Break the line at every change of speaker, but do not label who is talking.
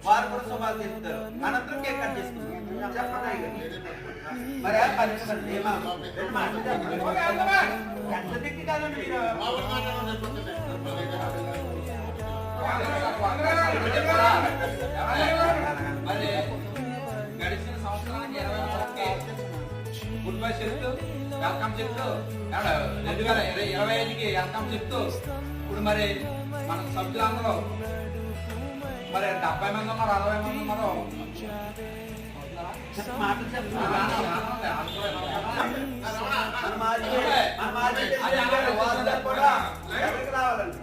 వారు కూడా శుభాలు చెప్తారు. అనంతరం కేక్ కట్ చేసుకుంటారు. చెప్పండి మరి ఎంత దిక్కు కాదండి మీరు మరి గడిచిన సంవత్సరానికి 20 గుడ్ బై చెప్తూ వెల్కమ్ చెప్తూ 2025కి వెల్కమ్ చెప్తూ ఇప్పుడు మరి మన సభ్యులందరూ మరి 70 మంది ఉన్నారు, 60 మంది ఉన్నారు. రావాలండి